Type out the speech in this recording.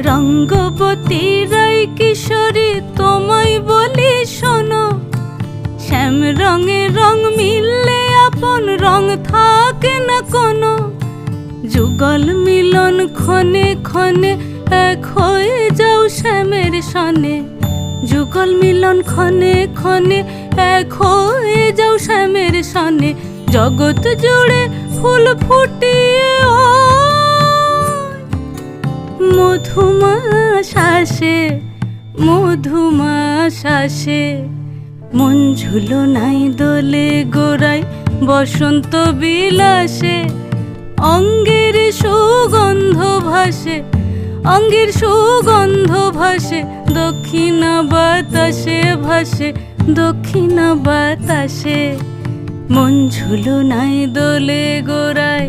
রঙ্গবতী রায় কিশোরী তোমায় বলি শোনো, শ্যাম রঙে রং মিললে আপন রং থাকে না কোনো। যুগল মিলন ক্ষণে ক্ষণে এক হয়ে যাও শ্যামের সনে, যুগল মিলন ক্ষণে ক্ষণে এক হয়ে যাও শ্যামের সনে। জগৎ জুড়ে ফুল ফুটিয়ে মধুমাস আসে, মধুমাস আসে। মন ঝুলো নাই দোলে গোড়ায় বসন্ত বিলাসে, অঙ্গের সুগন্ধ ভাসে, অঙ্গের সুগন্ধ ভাসে। দক্ষিণা বাতাসে ভাসে, দক্ষিণা বাতাসে। মন ঝুলো নাই দোলে গোড়ায়।